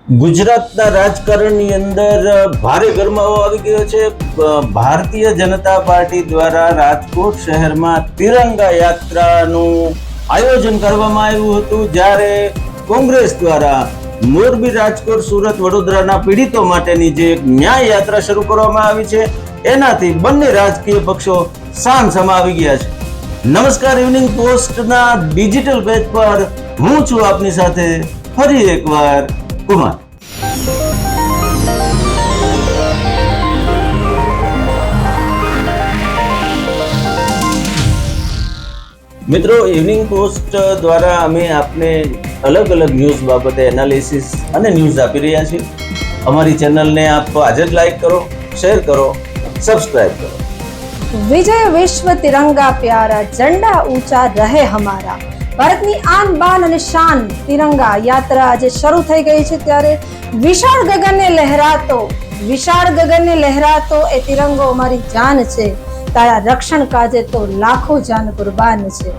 ગુજરાતના રાજકારણની અંદર ભારે ગરમાવો આવી ગયો છે. ભારતીય જનતા પાર્ટી દ્વારા રાજકોટ શહેરમાં તિરંગા યાત્રાનું આયોજન કરવામાં આવ્યું હતું, જ્યારે કોંગ્રેસ દ્વારા મોરબી, રાજકોટ, સુરત, વડોદરાના પીડિતો માટેની જે ન્યાય યાત્રા શરૂ કરવામાં આવી છે, એનાથી બંને રાજકીય પક્ષો સામસામા આવી ગયા છે. નમસ્કાર, ઇવનિંગ પોસ્ટના ડિજિટલ પેજ પર હું છું આપની સાથે ફરી એકવાર કુમાર. મિત્રો, ઇવનિંગ પોસ્ટ દ્વારા અમે આપને અલગ અલગ ન્યૂઝ બાબતે એનાલિસિસ અને ન્યૂઝ આપી રહ્યા છીએ. અમારી ચેનલને આપ આજે જ લાઈક કરો, શેર કરો, સબસ્ક્રાઇબ કરો. વિજય વિશ્વ તિરંગા પ્યારા, ઝંડા ઊંચા રહે હમારા. ભારતની આન બાન અને શાન તિરંગા યાત્રા આજે શરૂ થઈ ગઈ છે, ત્યારે વિશાળ ગગનને લહેરાતો એ તિરંગો અમારી જાન છે. तारा रक्षण काजे तो लाखों जान कुर्बान છે.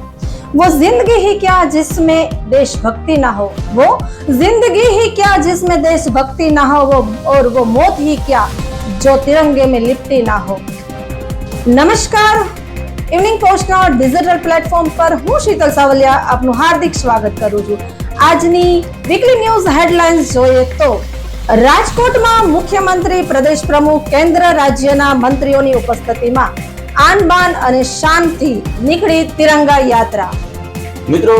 वो जिंदगी ही क्या जिसमें देशभक्ति ना हो, वो जिंदगी ही क्या जिसमें देशभक्ति ना हो, वो और वो मौत ही क्या जो तिरंगे में लिपटी ना हो. नमस्कार, ઇવનિંગ પોસ્ટના ડિજિટલ પ્લેટફોર્મ પર હું શીતલ સાવલિયા આપનું હાર્દિક સ્વાગત કરું છું. આજની વીકલી ન્યૂઝ હેડલાઇન્સ જોઈએ તો રાજકોટમાં મુખ્યમંત્રી, પ્રદેશ પ્રમુખ, કેન્દ્ર રાજ્યના મંત્રીઓની ઉપસ્થિતિમાં આન બાન અને શાનથી નીકળી તિરંગા યાત્રા. મિત્રો,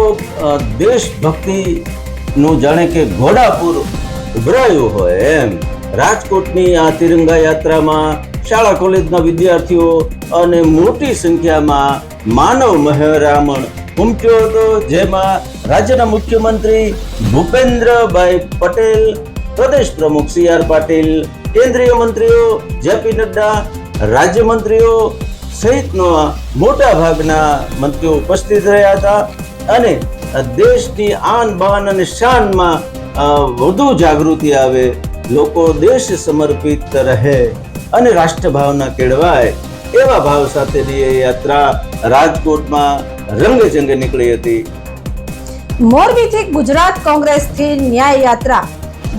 દેશભક્તિનું જાણે કે ઘોડાપુર ઉભરાયું હોય એમ રાજકોટની આ તિરંગા યાત્રામાં શાળા કોલેજના વિદ્યાર્થીઓ અને મોટી સંખ્યામાં માનવ મહેરામણ ઉમટ્યો હતો, જેમાં રાજ્યના મુખ્યમંત્રી ભૂપેન્દ્રભાઈ પટેલ, પ્રદેશ પ્રમુખ CR પાટીલ, કેન્દ્રીય મંત્રીઓ JP નડ્ડા, રાજ્યમંત્રીઓ સહિતનો મોટા ભાગના મંત્રીઓ ઉપસ્થિત રહ્યા હતા અને દેશની આન બાન અને શાનમાં વધુ જાગૃતિ આવે, લોકો દેશ સમર્પિત રહે અને રાષ્ટ્રભાવના કેળવાય એવા ભાવ સાથેની એ યાત્રા રાજકોટમાં રંગે ચંગે નીકળી હતી. મોરબીથી ગુજરાત કોંગ્રેસથી ન્યાય યાત્રા.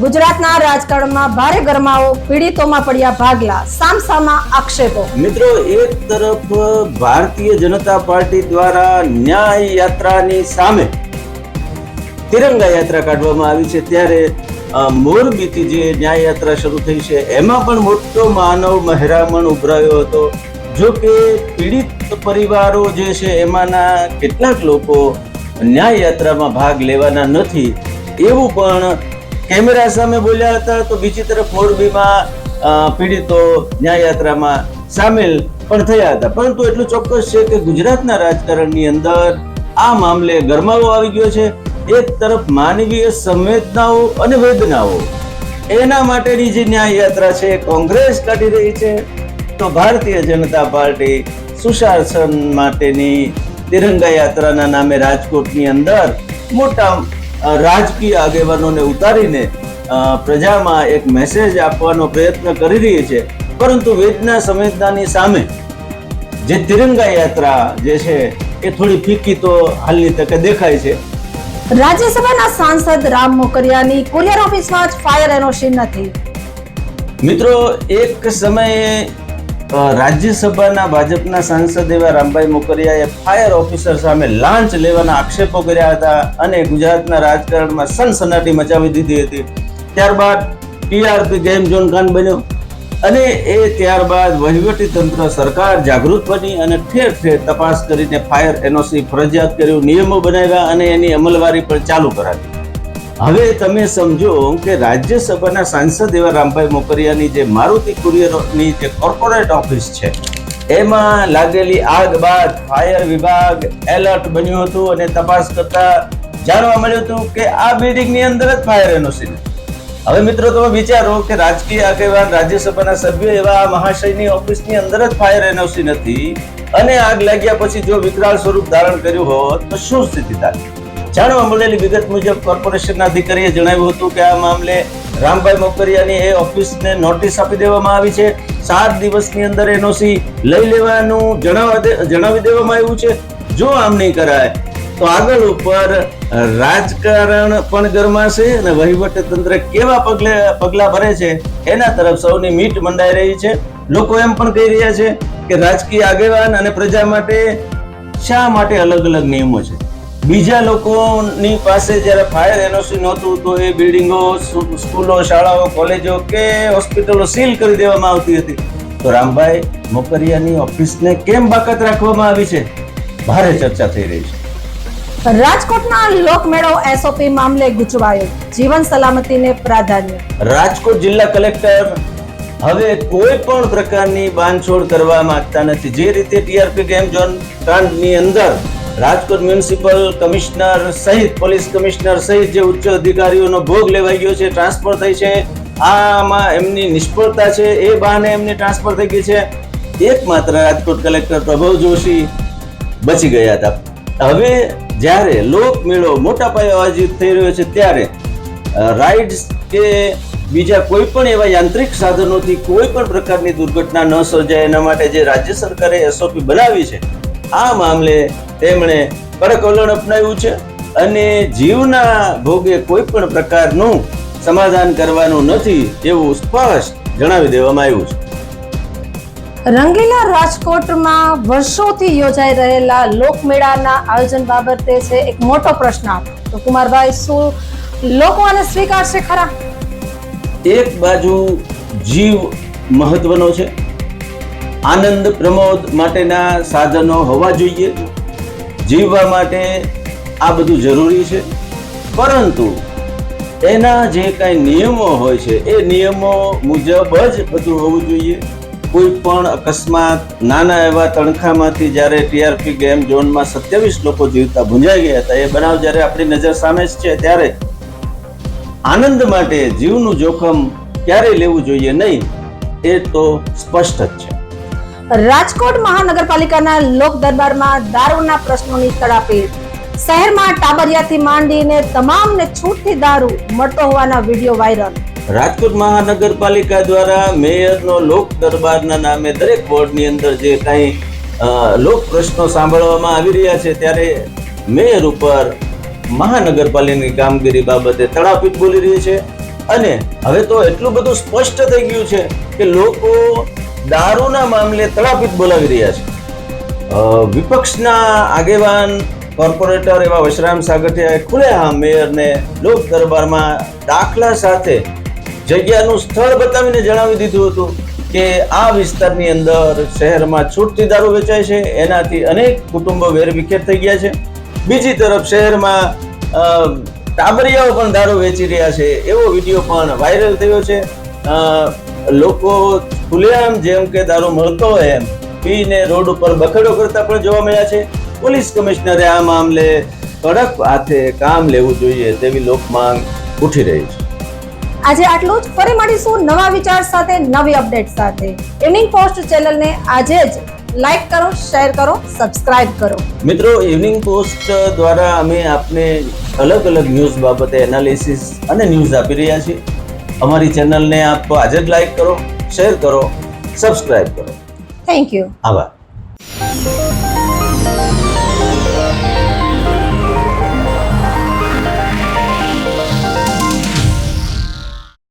ગુજરાતના રાજકારણમાં ભારે ગરમાવો, પીડિતોમાં પડ્યા ભાગલા, સામસામા આક્ષેપો. મિત્રો, એક તરફ ભારતીય જનતા પાર્ટી દ્વારા ન્યાય યાત્રાની સામે તિરંગા યાત્રા કાઢવામાં આવી છે, ત્યારે મોરબીથી જે ન્યાય યાત્રા શરૂ થઈ છે એમાં પણ મોટો માનવ મહેરામણ ઉભરાયો હતો. જો કે પીડિત પરિવારો જે છે એમાંના કેટલાક લોકો ન્યાય યાત્રામાં ભાગ લેવાના નથી એવું પણ કેમેરા સામે બોલ્યા હતા, તો બીજી તરફ મોરબીમાં પીડિતો ન્યાય યાત્રામાં સામેલ પણ થયા હતા. પરંતુ એટલું ચોક્કસ છે કે ગુજરાતના રાજકારણની અંદર આ મામલે ગરમાવો આવી ગયો છે. એક તરફ માનવીય સંવેદનાઓ અને વેદનાઓ, એના માટેની જે ન્યાય યાત્રા છે કોંગ્રેસ કાઢી રહી છે, તો ભારતીય જનતા પાર્ટી સુશાસન માટેની તિરંગા યાત્રાના નામે રાજકોટની અંદર મોટા રાજકીય આગેવાનોને ઉતારીને પ્રજામાં એક મેસેજ આપવાનો પ્રયત્ન કરી રહી છે. પરંતુ વેદના સંવેદનાની સામે જે તિરંગા યાત્રા જે છે એ થોડી ફીકી તો હાલની તકે દેખાય છે. રાજ્યસભાના સાંસદ રામ મોકરિયાની કુરિયર ઓફિસમાં જ ફાયર એનઓસી નથી. મિત્રો, એક સમયે રાજ્યસભાના ભાજપના સાંસદ એવા રામભાઈ મોકરિયાએ ફાયર ઓફિસર સામે લાંચ લેવાના આક્ષેપો કર્યા હતા અને ગુજરાતના રાજકારણમાં સનસનાટી મચાવી દીધી હતી. ત્યારબાદ TRP ગેમ ઝોન કાંડ બન્યો અને એ ત્યારબાદ વહીવટી તંત્ર, સરકાર જાગૃત બની અને ઠેર ઠેર તપાસ કરીને ફાયર એનઓસી ફરજિયાત કર્યું, નિયમો બનાવ્યા અને એની અમલવારી પણ ચાલુ કરાવી. હવે તમે સમજો કે રાજ્યસભાના સાંસદ એવા રામભાઈ મોકરિયાની જે મારુતિ કુરિયરની જે કોર્પોરેટ ઓફિસ છે એમાં લાગેલી આગ બાદ ફાયર વિભાગ એલર્ટ બન્યું હતું અને તપાસ કરતા જાણવા મળ્યું હતું કે આ બિલ્ડિંગની અંદર જ ફાયર એનઓસી નથી. હવે મિત્રો, તમે વિચારો કે રાજકીય આગેવાન, રાજ્યસભાના સભ્ય એવા મહાશયની ઓફિસની અંદર જ ફાયર એનઓસી નથી અને આગ લાગ્યા પછી જો વિકરાળ સ્વરૂપ ધારણ કર્યું હોત તો શું સ્થિતિ થાય? જાણવા મળેલી વિગત મુજબ કોર્પોરેશનના અધિકારીએ જણાવ્યું હતું કે આ મામલે રામભાઈ મોકરિયાની એ ઓફિસને નોટિસ આપી દેવામાં આવી છે. 7 દિવસની અંદર એનઓસી લઈ લેવાનું જણાવી દેવામાં આવ્યું છે. જો આમ નહીં કરાય તો આગળ ઉપર રાજકારણ પણ ગરમાશે અને વહીવટી તંત્ર કેવા પગલા ભરે છે એના તરફ સૌની મીટ મંડાઈ રહી છે. લોકો એમ પણ કહી રહ્યા છે કે રાજકીય આગેવાન અને પ્રજા માટે શા માટે અલગ અલગ નિયમો છે? બીજા લોકોની પાસે જ્યારે ફાયર એનઓસી નહોતું તો એ બિલ્ડિંગો, સ્કૂલો, શાળાઓ, કોલેજો કે હોસ્પિટલો સીલ કરી દેવામાં આવતી હતી, તો રામભાઈ મોકરિયાની ઓફિસને કેમ બાકાત રાખવામાં આવી છે? ભારે ચર્ચા થઈ રહી છે. રાજકોટના લોકમેળો એસઓપી મામલે ગૂંચવાયો, જીવન સલામતીને પ્રાધાન્ય. રાજકોટ જિલ્લા કલેક્ટર હવે કોઈ પણ પ્રકારની બાંધછોડ કરવા માંગતા નથી. જે રીતે ટીઆરપી ગેમ ઝોન કાંડની અંદર રાજકોટ મ્યુનિસિપલ કમિશનર સહિત પોલીસ કમિશનર સહિત જે ઉચ્ચ અધિકારીઓનો ભોગ લેવાઈ ગયો છે, ટ્રાન્સફર થઈ છે, આમાં એમની નિષ્ફળતા છે, એ બહાને એમની ટ્રાન્સફર થઈ ગઈ છે. એકમાત્ર રાજકોટ કલેક્ટર પ્રભવ જોશી બચી ગયા હતા. હવે જ્યારે લોકમેળો મોટા પાયે આયોજિત થઈ રહ્યો છે ત્યારે રાઇડ્સ કે બીજા કોઈ પણ એવા યાંત્રિક સાધનોથી કોઈ પણ પ્રકારની દુર્ઘટના ન સર્જાય એના માટે જે રાજ્ય સરકારે એસઓપી બનાવી છે, આ મામલે તેમણે કડક વલણ અપનાવ્યું છે અને જીવના ભોગે કોઈ પણ પ્રકારનું સમાધાન કરવાનું નથી એવું સ્પષ્ટ જણાવી દેવામાં આવ્યું છે. રંગીલા રાજકોટમાં વર્ષોથી યોજાઈ રહેલા લોકમેળાના આયોજન બાબતે છે એક મોટો પ્રશ્ન. તો કુમારભાઈ, શું લોકો આને સ્વીકારશે ખરા? એક બાજુ જીવ મહત્વનો છે, આનંદ પ્રમોદ માટેના સાધનો હોવા જોઈએ, જીવવા માટે આ બધું જરૂરી છે, પરંતુ એના જે કાંઈ નિયમો હોય છે એ નિયમો મુજબ જ બધું હોવું જોઈએ. કોઈ પણ અકસ્માત, નાના એવા તણખામાંથી જ્યારે ટીઆરપી ગેમ ઝોનમાં 27 લોકો જીવતા ભૂંજાઈ ગયા હતા, એ બનાવ જ્યારે આપણી નજર સામે છે ત્યારે આનંદ માટે જીવનું જોખમ ક્યારેય લેવું જોઈએ નહીં, એ તો સ્પષ્ટ જ છે. રાજકોટ મહાનગરપાલિકાના લોક દરબારમાં દારૂના પ્રશ્નોની તડાપીટ. શહેરમાં ટાબરિયાથી માંડીને તમામને છૂટથી દારૂ મળતો હોવાના વિડીયો વાયરલ. રાજકોટ મહાનગરપાલિકા દ્વારા મેયરનો લોક દરબારના નામે દરેક વોર્ડની અંદર જે કાંઈ લોક પ્રશ્નો સાંભળવામાં આવી રહ્યા છે ત્યારે મેયર ઉપર મહાનગરપાલિકાની કામગીરી બાબતે તડાપીટ બોલી રહી છે. અને હવે તો એટલું બધું સ્પષ્ટ થઈ ગયું છે કે લોકો દારૂના મામલે તડાપીટ બોલાવી રહ્યા છે. વિપક્ષના આગેવાન કોર્પોરેટર એવા વશરામ સાગઠિયાએ ખુલ્લેઆમ મેયરને લોક દરબારમાં દાખલા સાથે જગ્યાનું સ્થળ બતાવીને જણાવી દીધું હતું કે આ વિસ્તારની અંદર શહેરમાં છૂટથી દારૂ વેચાય છે, એનાથી અનેક કુટુંબો વેરવિખેર થઈ ગયા છે. બીજી તરફ શહેરમાં ટાબરિયાઓ પણ દારૂ વેચી રહ્યા છે એવો વિડીયો પણ વાયરલ થયો છે. લોકો ખુલ્લેઆમ જેમ કે દારૂ મળતો હોય એમ પીને રોડ ઉપર બખેડો કરતા પણ જોવા મળ્યા છે. પોલીસ કમિશનરે આ મામલે કડક હાથે કામ લેવું જોઈએ તેવી લોકમાંગ ઉઠી રહી છે. આજે આટલું જ. ફરી મળીશું નવા વિચાર સાથે, નવી અપડેટ સાથે. ઇવનિંગ પોસ્ટ ચેનલને આજે જ લાઈક કરો, શેર કરો, સબસ્ક્રાઇબ કરો. મિત્રો, ઇવનિંગ પોસ્ટ દ્વારા અમે આપને અલગ અલગ ન્યૂઝ બાબતે એનાલિસિસ અને ન્યૂઝ આપી રહ્યા છીએ. અમારી ચેનલને આપ આજે જ લાઈક કરો, શેર કરો, સબસ્ક્રાઇબ કરો. Thank you. આભાર.